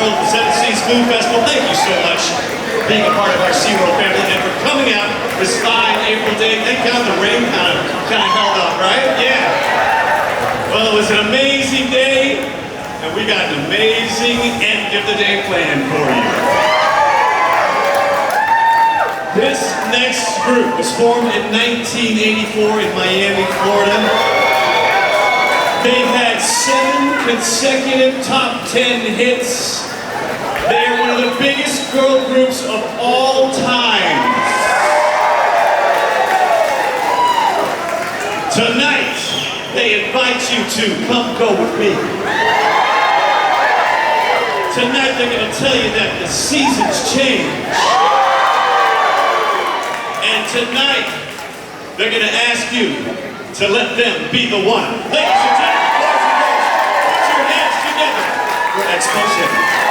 SeaWorld, the Seven Seas Food Festival. Thank you so much for being a part of our SeaWorld family and for coming out this fine April day. Thank God the rain kind of held up, right? Yeah. Well, it was an amazing day, and we got an amazing end of the day planned for you. This next group was formed in 1984 in Miami, Florida. They've had 7 consecutive top 10 hits. They are one of the biggest girl groups of all time. Tonight, they invite you to come go with me. Tonight, they're going to tell you that the seasons change. And tonight, they're going to ask you to let them be the one. Ladies and gentlemen, boys and girls, put your hands together for Exposé.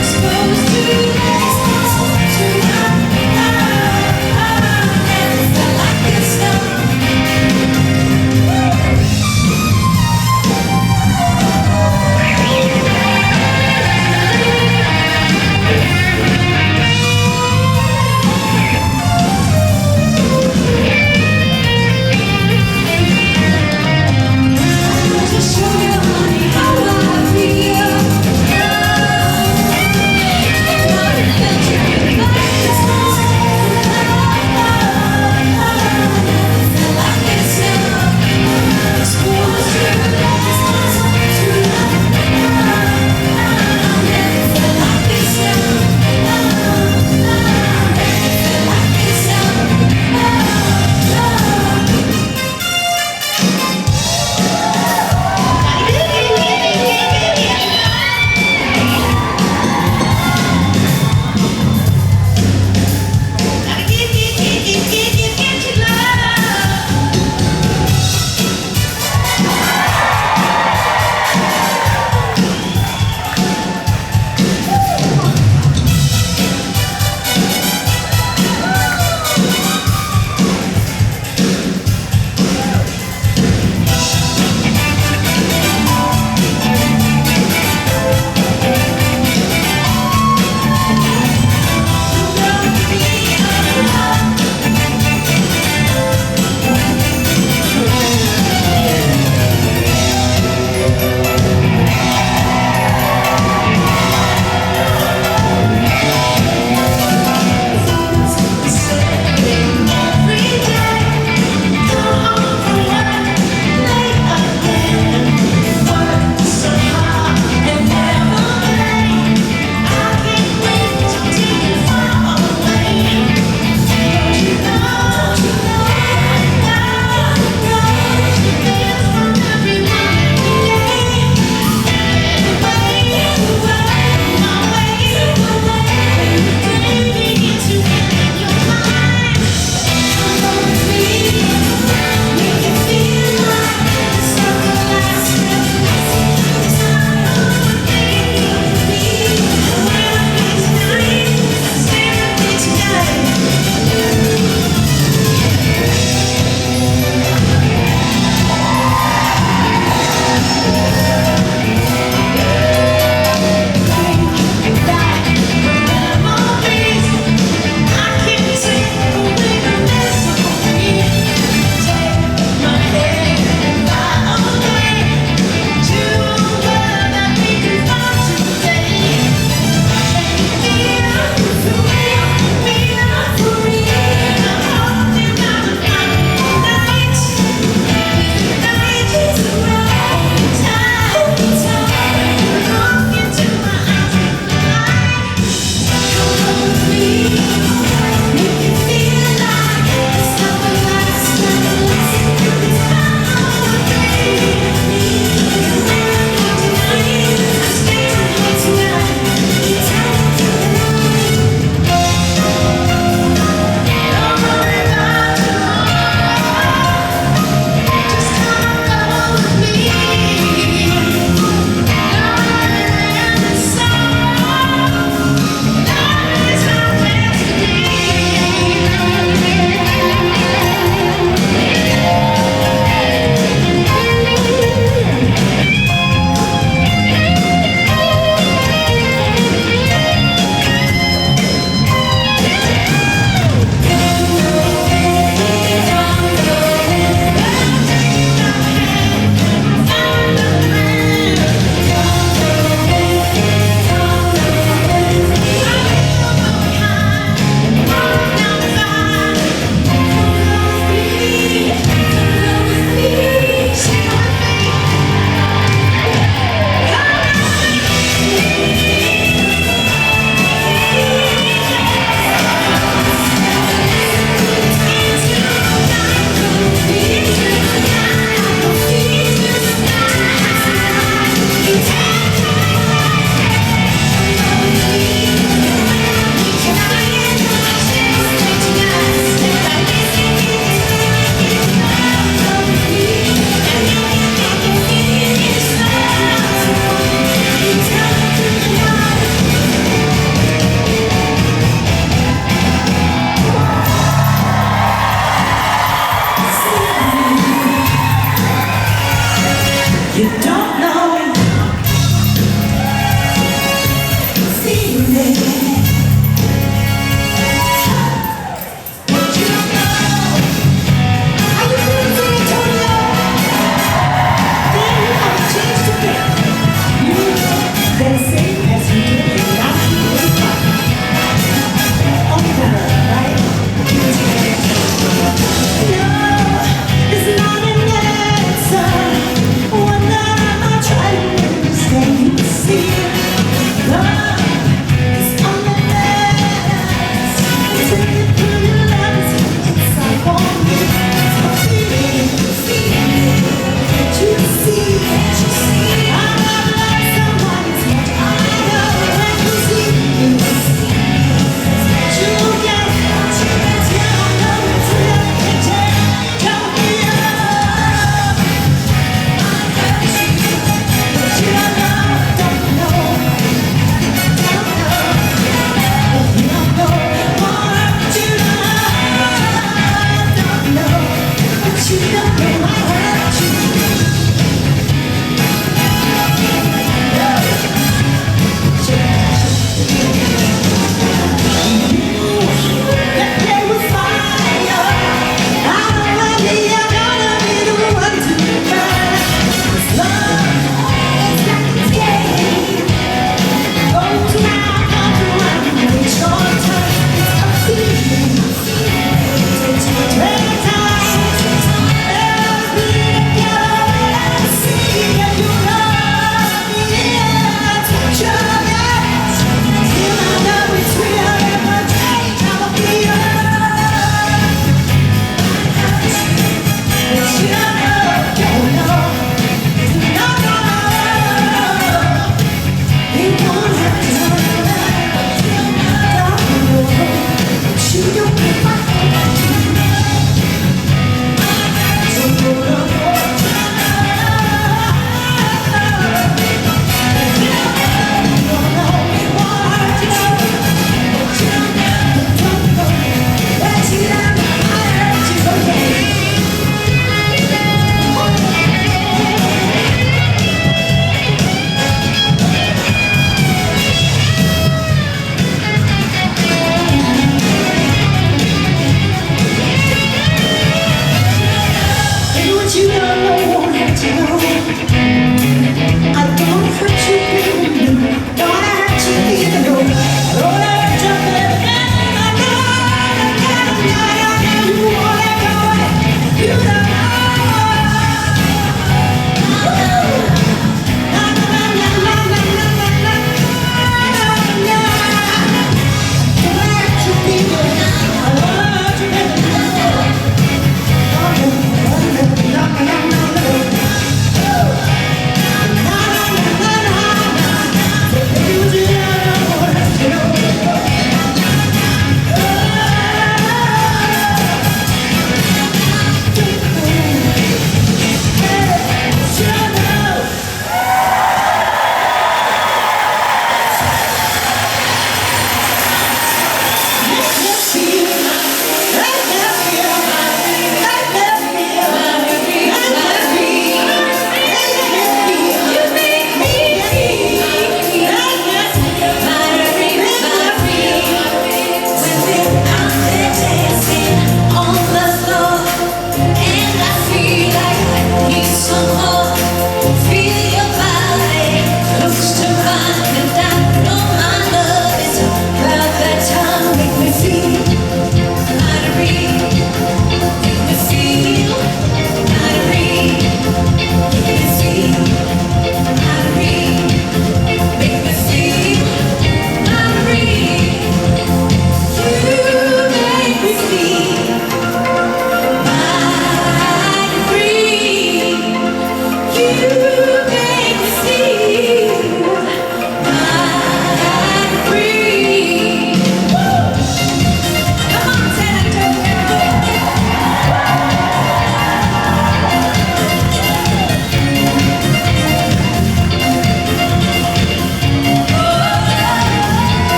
Exposed to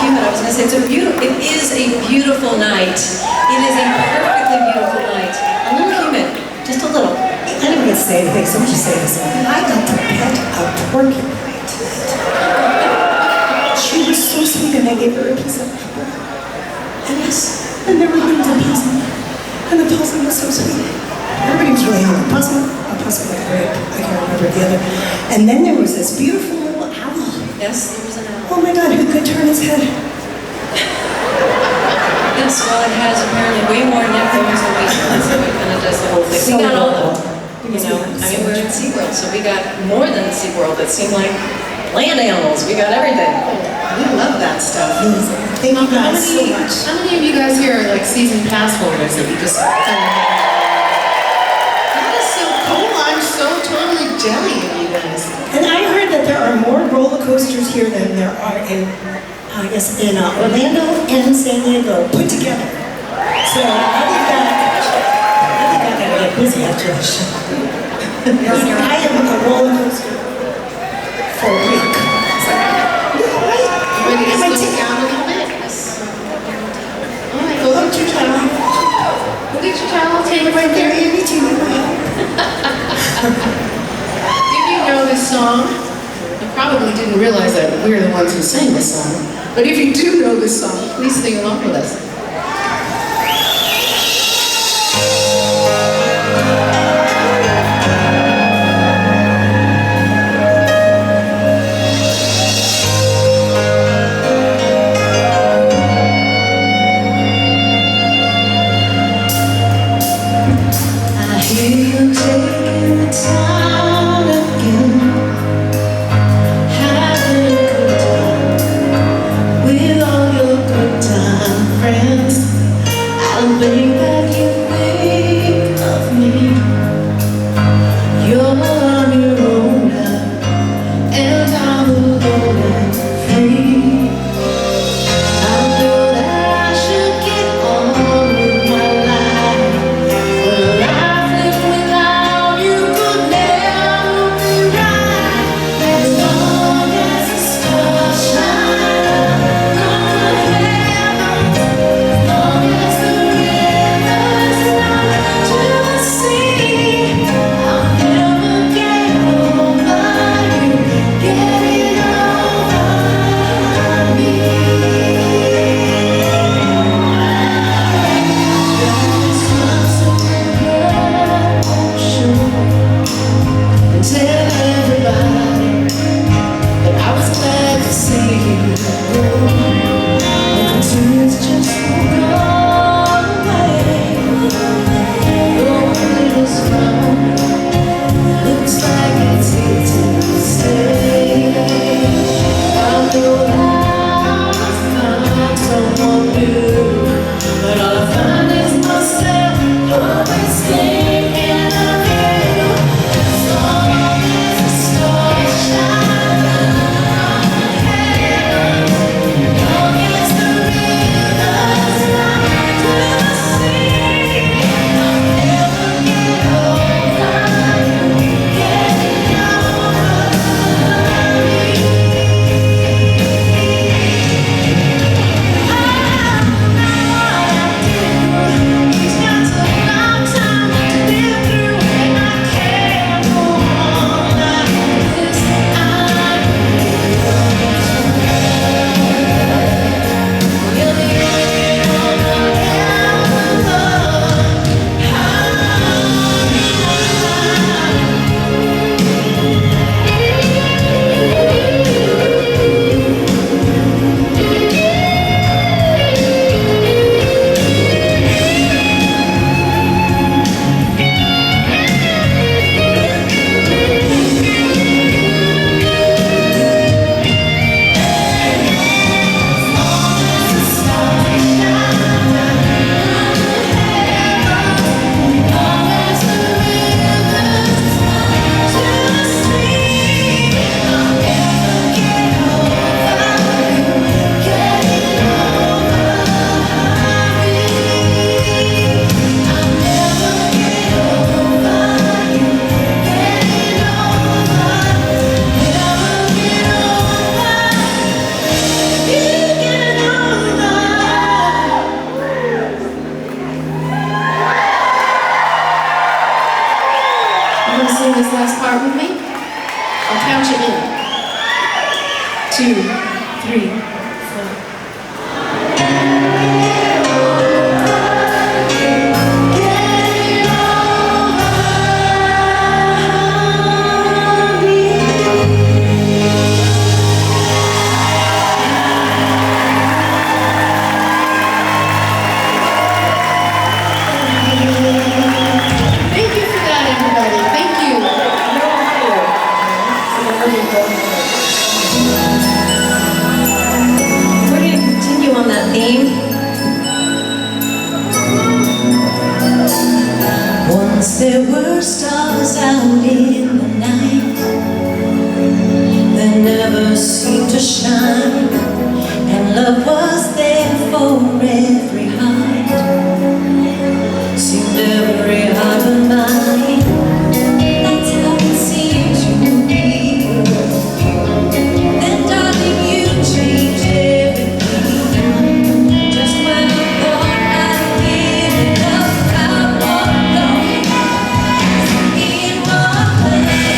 few minutes. I was going to say, it is a beautiful night. It is a perfectly beautiful night. A little humid, just a little. I don't get to say anything, so I'm just saying this. I got to pet a porcupine tonight. She was so sweet, and I gave her a piece of pepper. And yes, and there were things in puzzle. And the puzzle was so sweet. Everybody was really hungry. A puzzle with a grape. I can't remember the other. And then there was this beautiful little owl. Yes, there was an owl. Oh my God, who could turn his head? Yes, well, it has apparently way more networks than we can, so it kind of does the whole thing. So We got all cool. of them. You know, I mean, we're in SeaWorld, so we got more than SeaWorld that seem like land animals. We got everything. We love that stuff. Thank you guys so much. How many of you guys here are like season pass holders that you just That is so cool. I'm so totally jelly of you guys. And I heard that there are more roller coasters here than there are in, I guess, in Orlando and San Diego put together. So I think I gotta get busy after the show. I am a roller coaster for a week. Ready to slow down a little bit? All right, go get your towel. Go get your towel. Take it right there. Andy, do you need my help? If you know this song, you probably didn't realize that we're the ones who sang this song. But if you do know this song, please sing along with us. With all your good time friends. along with me? I'll count you in. 2, 3, 4. Thank you for that, everybody. Thank you. We're going to continue on that theme. Once there were stars out in the night that never seemed to shine, and love was there for every heart, seemed every heart of mine. That's how it seemed to me. Then darling, you changed everything. Just when I thought I'd given up, I walked on in my place.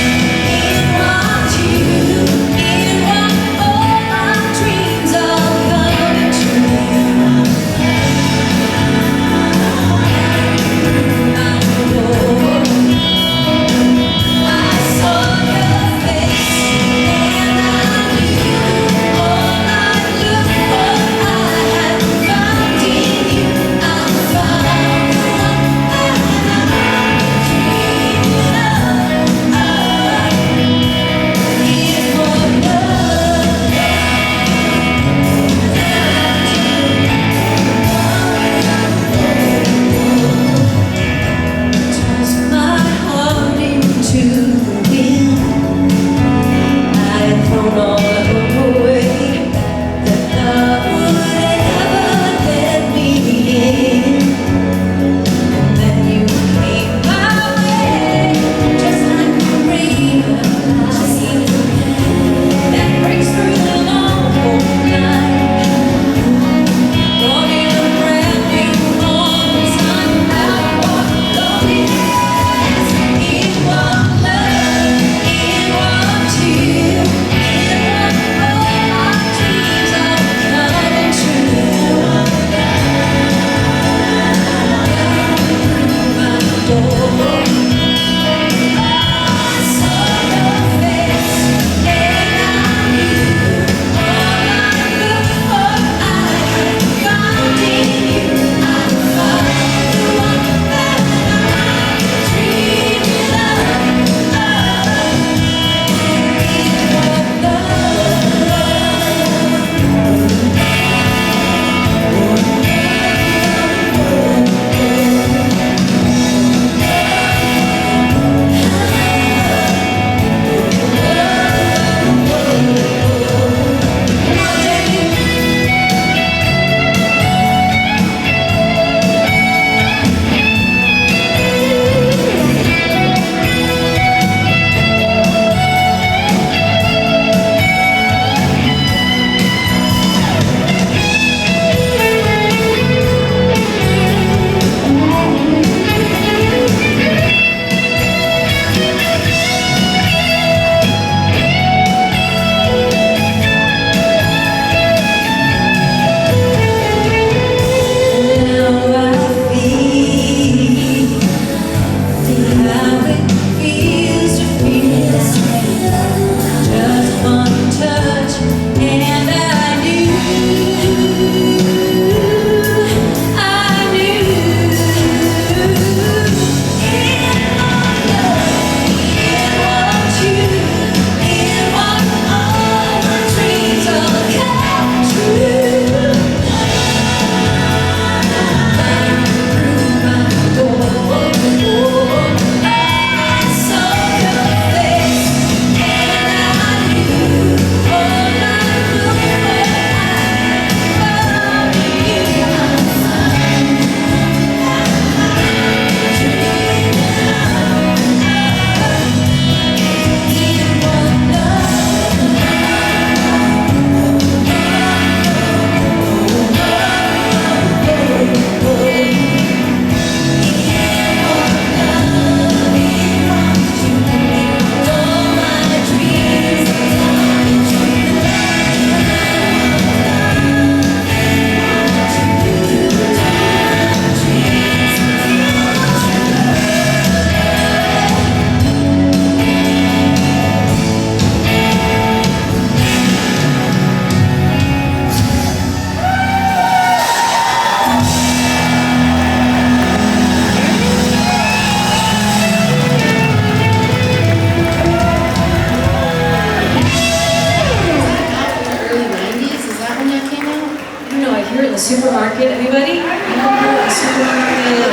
supermarket, anybody? A supermarket,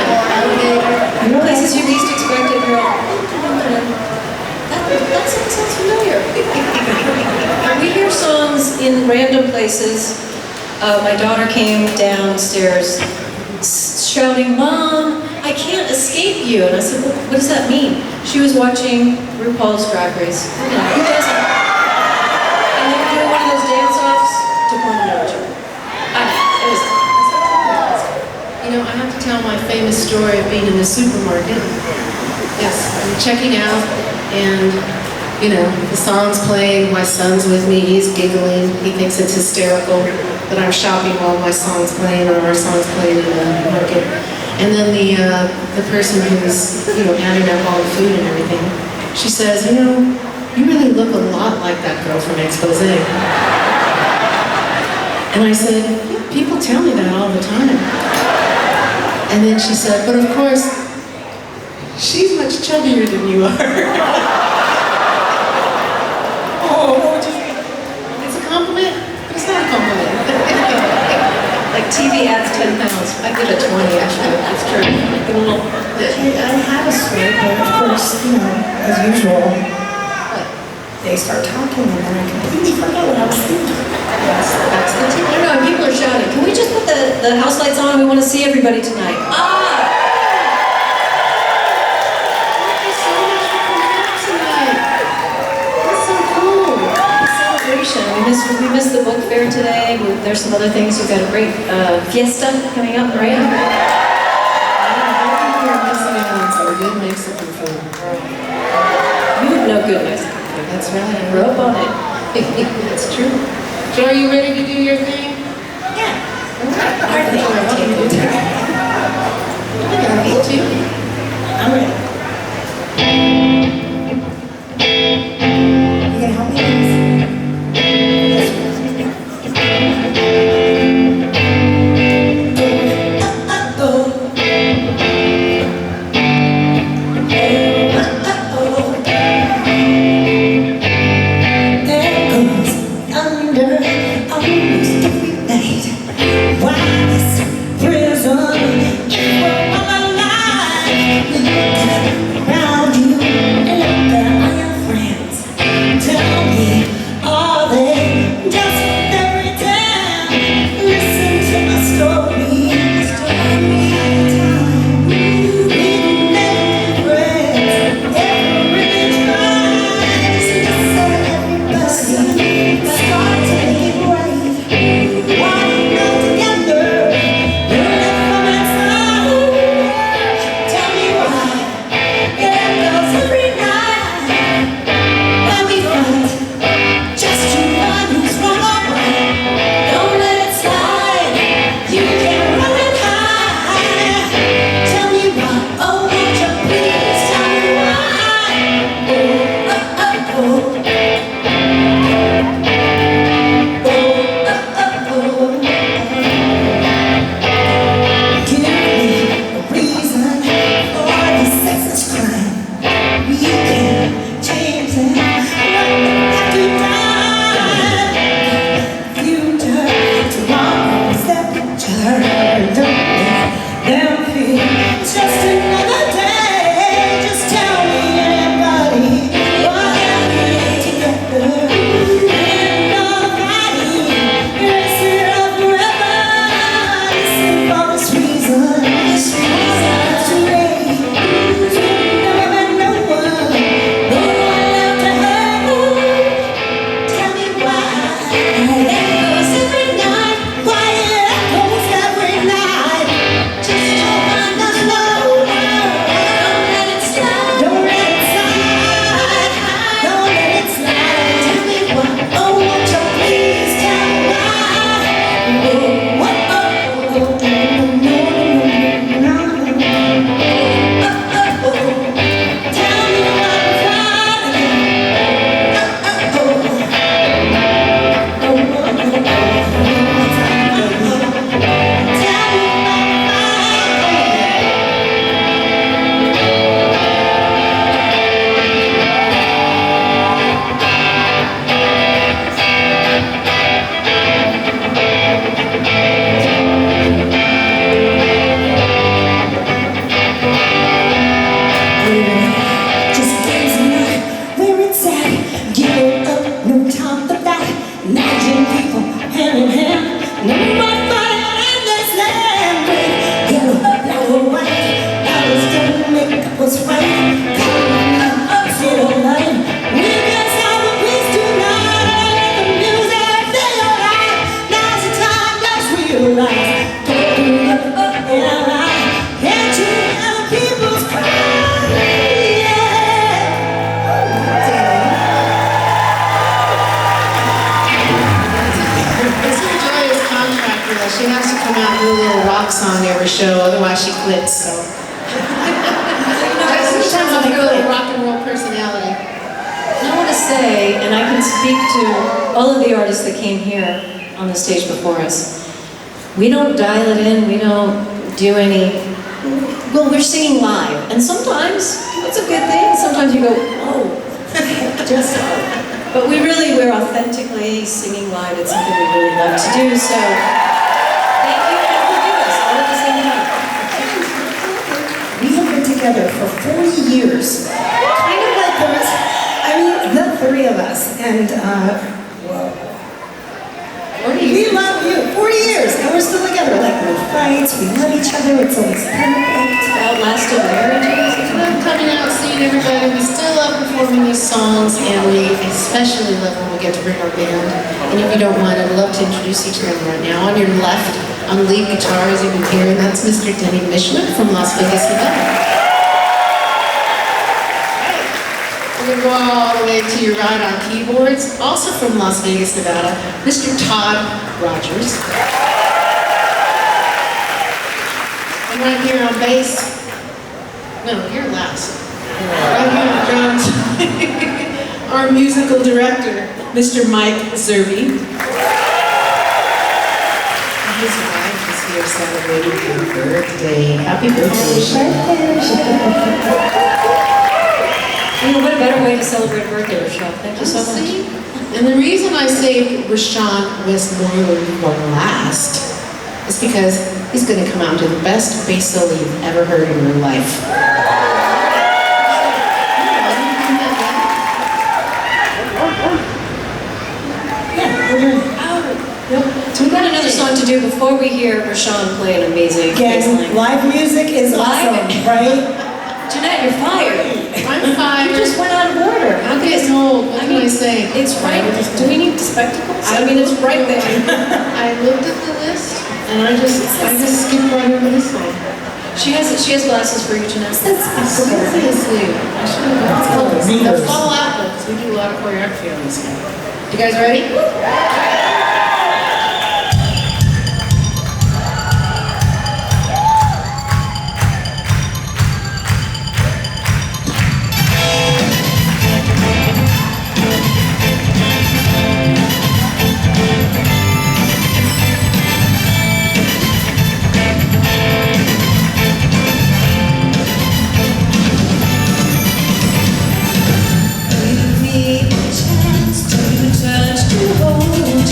places you least expect it, girl. That song sounds familiar. We hear songs in random places. My daughter came downstairs shouting, "Mom, I can't escape you." And I said, what does that mean? She was watching RuPaul's Drag Race. You know, who doesn't? And they were doing one of those dance-offs to Porno. It was... You know, I have to tell my famous story of being in the supermarket. Yes, I'm checking out, and, you know, the song's playing, my son's with me, he's giggling, he thinks it's hysterical that I'm shopping while my song's playing or our song's playing in the market. And then the person who's, you know, adding up all the food and everything, she says, "You know, you really look a lot like that girl from Exposé." And I said, "Yeah, people tell me that all the time." And then she said, "But of course, she's much chubbier than you are." Oh, it's a compliment, but it's not a compliment. Like TV adds 10 pounds. I give it 20, actually. That's true. Give a little... I have a story, but of course, you know, as usual, they start talking and then I completely forget what I was thinking. That's the tip. I don't know, and people are shouting. Can we just put the house lights on? We want to see everybody tonight. Thank you so much for coming out tonight. That's so cool. Celebration. We missed the book fair today. There's some other things. We've got a great fiesta coming up, right? We're missing out on some good Mexican food. You have no good Mexican food. That's right. I grew up on it. That's true. Joe, are you ready to do your thing? Yeah. I got me too. I'm ready. You gonna help me with this? Why this prison is all my life? She has to come out and do a little rock song every show, otherwise she quits, so. Sometimes I feel a little rock and roll personality. I want to say, and I can speak to all of the artists that came here on the stage before us, we don't dial it in, we don't do any, well, we're singing live, and sometimes it's a good thing, sometimes you go, oh, just so. But we're authentically singing live, it's something we really love to do, so thank you, and forgive us all at the same time. We have been together for 40 years. Kind of like the rest, I mean, the three of us. And, we love you. 40 years, and we're still together. Like, no fights, we love each other, it's always perfect. Outlasted marriages. We love coming out, seeing everybody. We still love performing these songs, and we especially love when we get to bring our band. And if you don't mind, I'd love to introduce each of them right now. On your left, on lead guitar, as you can hear, that's Mr. Denny Mishman from Las Vegas, Nevada. We're going to go all the way to your right on keyboards, also from Las Vegas, Nevada, Mr. Todd Rogers. And right here on bass, no, you're last. Right here on drums, our musical director, Mr. Mike Zerbe. And his wife is here celebrating her birthday. Happy birthday. You know, what a better way to celebrate a birthday, Rochelle. Thank you so much. See? And the reason I saved Rashawn Westmoreland for last is because he's going to come out to the best bass solo you've ever heard in your life. So we've got another song to do before we hear Rashawn play an amazing bass line. Again, live music is awesome, right? Jeanette, you're fired. I'm fired. You just went out of order. How can I know? What can I say? It's right. Do we need spectacles? I mean, it's right there. I looked at the list and I just skipped right over this one. She has glasses for you, Jeanette. Seriously, I should have got clothes. They'll fall out though, because we do a lot of choreography on this one. You guys ready? Give me a chance to touch, to hold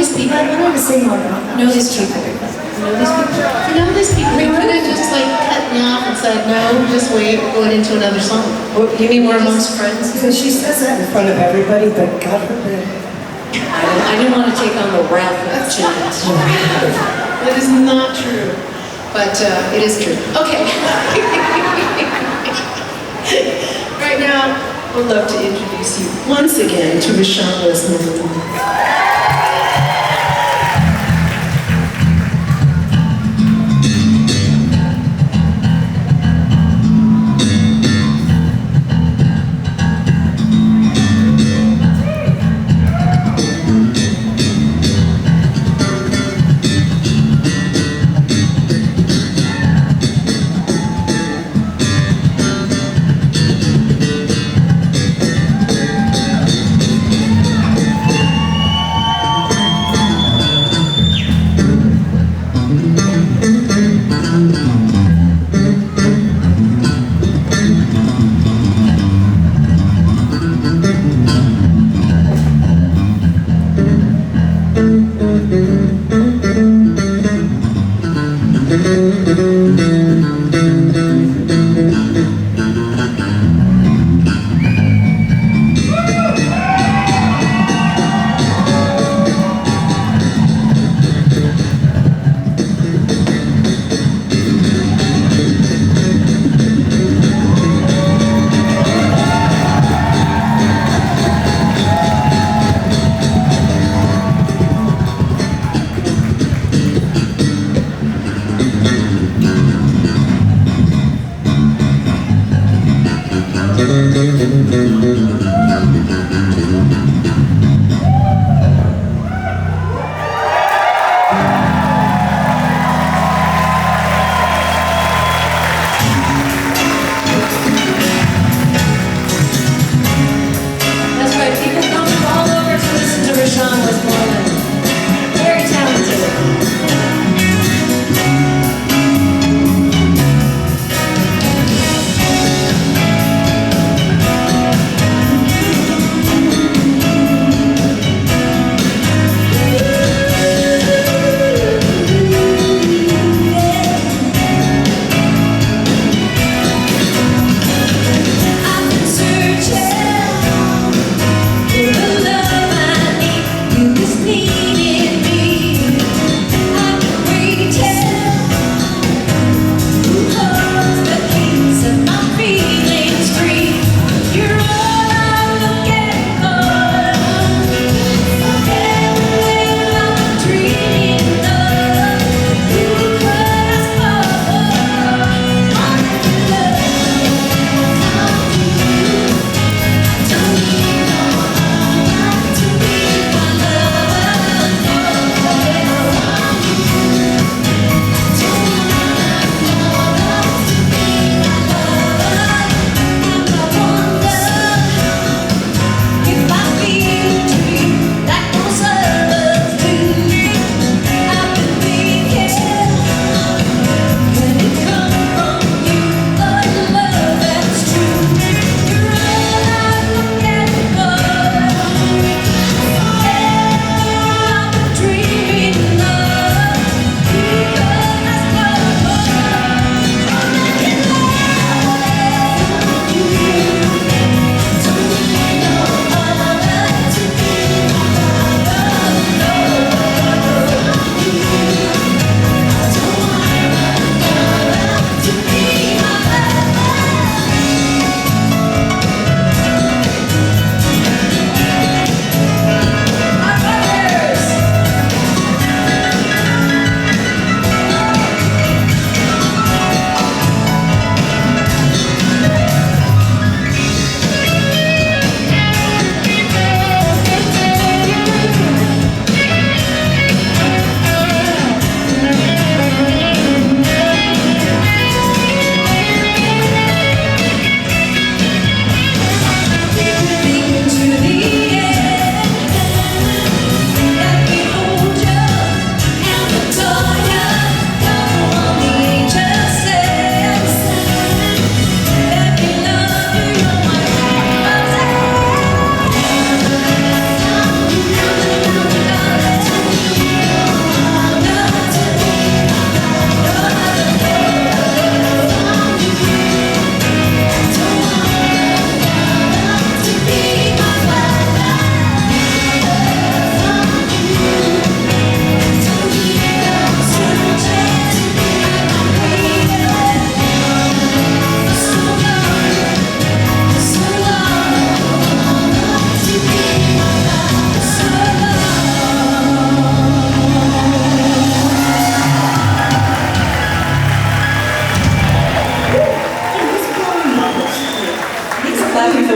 these people? I wanted to sing more. Know these people? You know these people? You know these people? We could have just like cut me off and said, no, just wait, we're going into another song. You mean we're amongst friends? Because she says that in front of everybody, but God forbid. I didn't want to take on the wrath of Janet. That is not true, but it is true. Okay. Right now, I would love to introduce you once again to Rashawn Listener.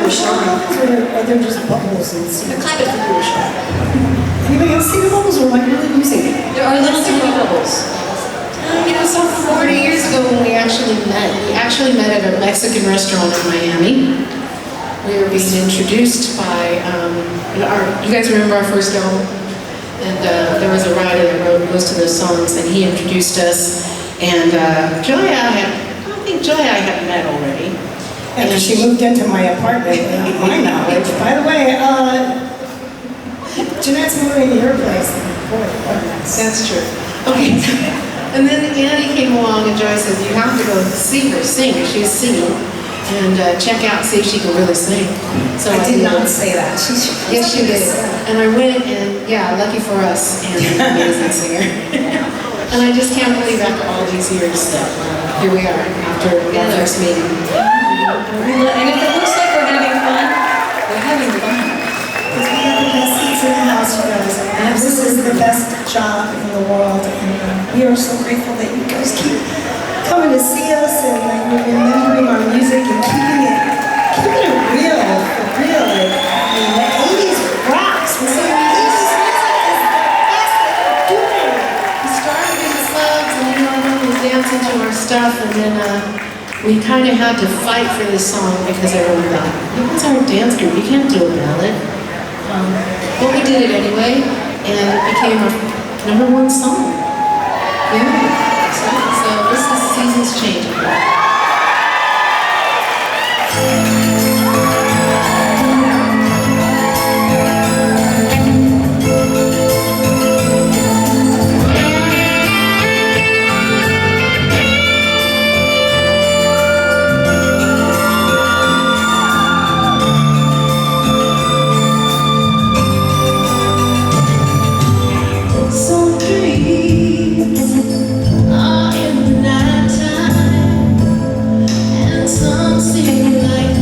were shine. Or they're just bubbles and I clap it for you, Shure. Anybody else see the bubbles or am I really losing it? There are little tiny bubbles. You know, some 40 years ago when we actually met at a Mexican restaurant in Miami. We were being introduced by, you guys remember our first album? And there was a writer that wrote most of those songs, and he introduced us. And Joy I don't think Joy I had met already. And she moved into my apartment without my knowledge. By the way, Jeanette's moving to your place. Boy, what a mess. That's true. Okay. And then Annie came along and Joy says, you have to go see her sing. She was singing. And check out, see if she can really sing. So I did not say that. Yes, she did. And I went and, yeah, lucky for us, Annie's an amazing singer. And I just can't believe after all these years that here we are after our first meeting. And if it looks like we're having fun, we're having fun. Because we have the best seats in the house, you guys. And this is the best job in the world. And we are so grateful that you guys keep coming to see us and like, remembering our music and keeping it real, for real. Like, I mean, the 80s rocks. We're so We started in clubs and everyone was dancing to our stuff, and then we kind of had to fight for this song because everyone thought, what's our dance group? You can't do a ballad. But we did it anyway, and it became a #1 song. Yeah. So this is Seasons Changing. Some dreams are in the nighttime, and some seem like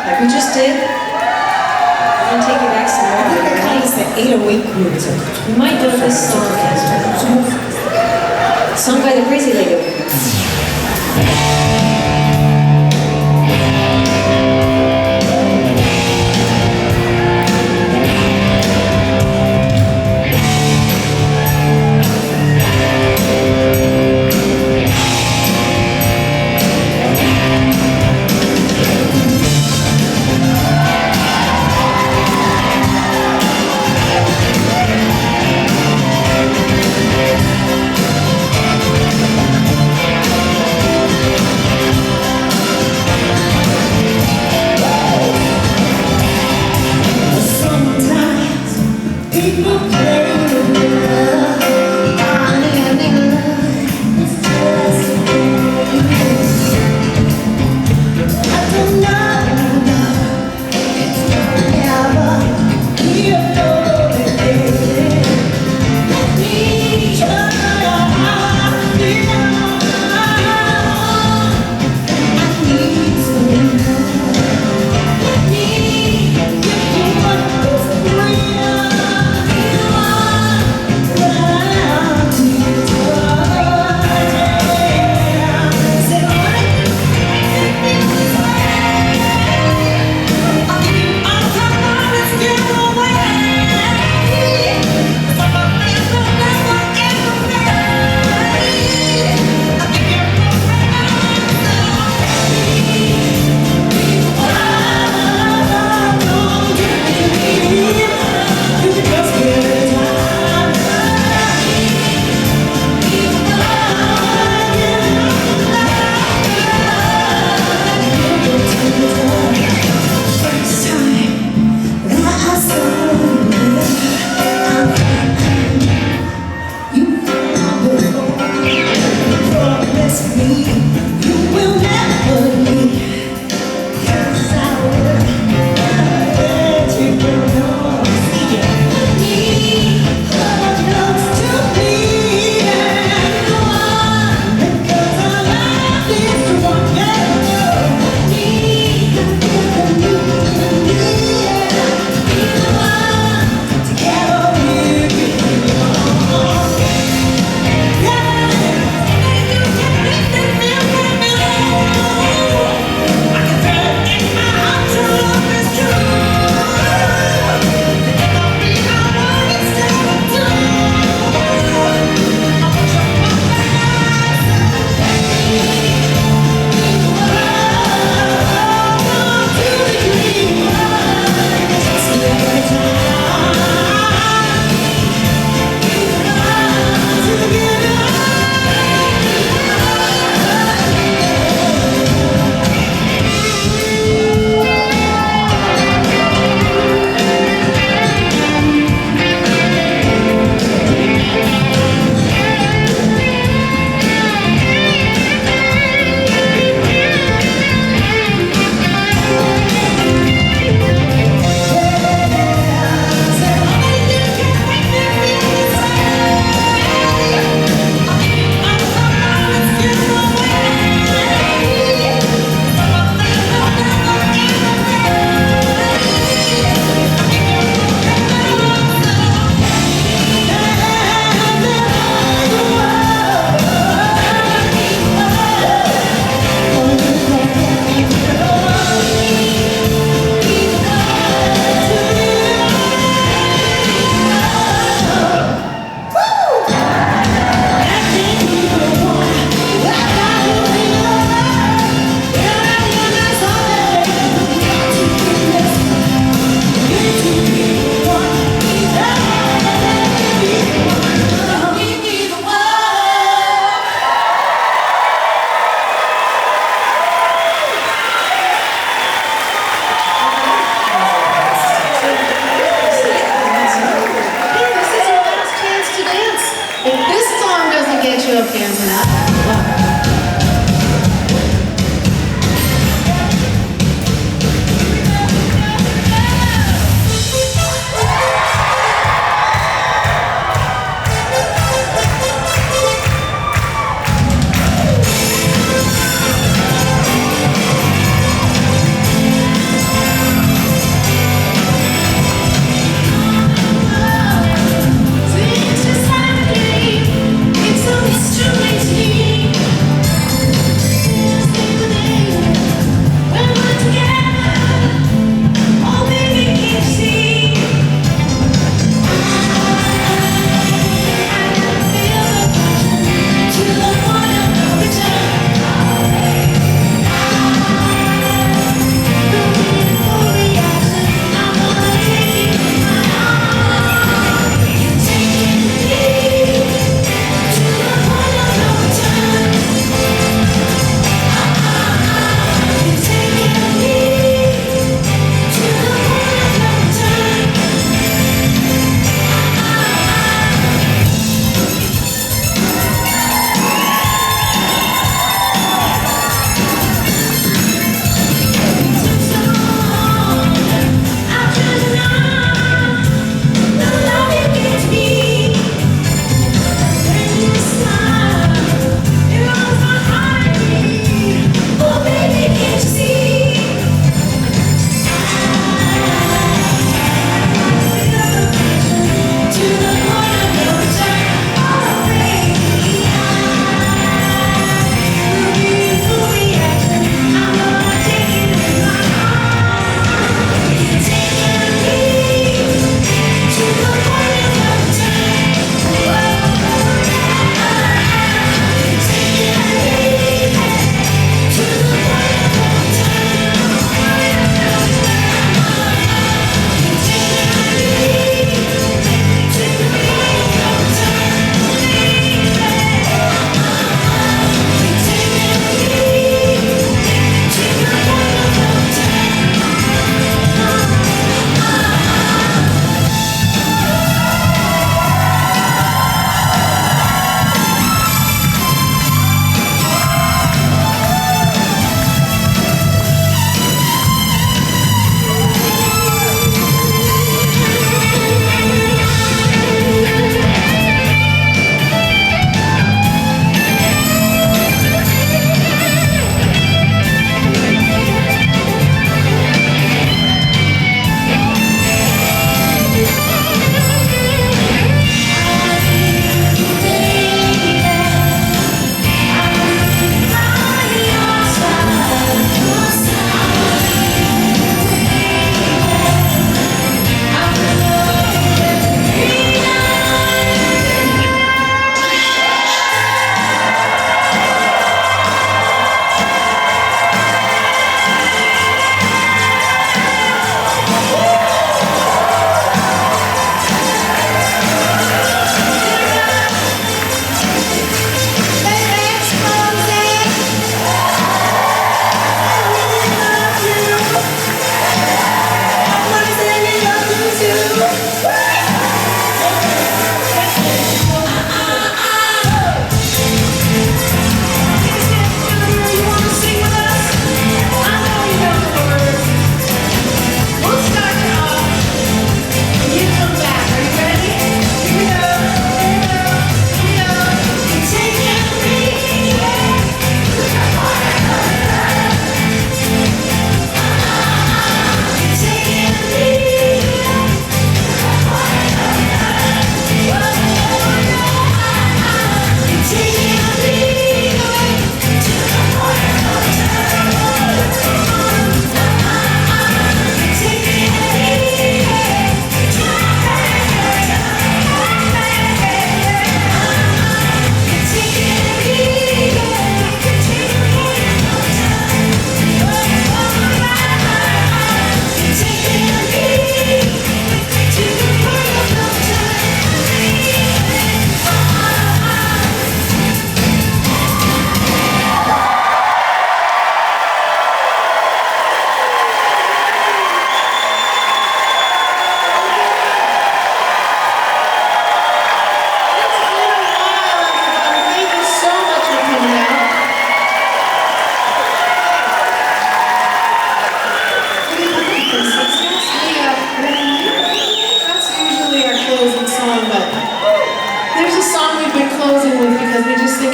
like we just did. We're gonna take you back some I think I more. call this the 808 groove. You might know this song. Sung by the Crazy Lady over here.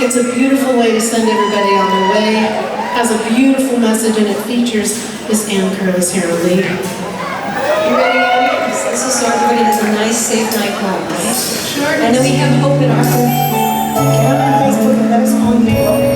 it's a beautiful way to send everybody on their way. It has a beautiful message and it features Miss Ann Curtis here on lead. You ready, audience? This is so everybody has a nice, safe night home, right? Sure. And then we have hope in our home. Get on Facebook and let us all know.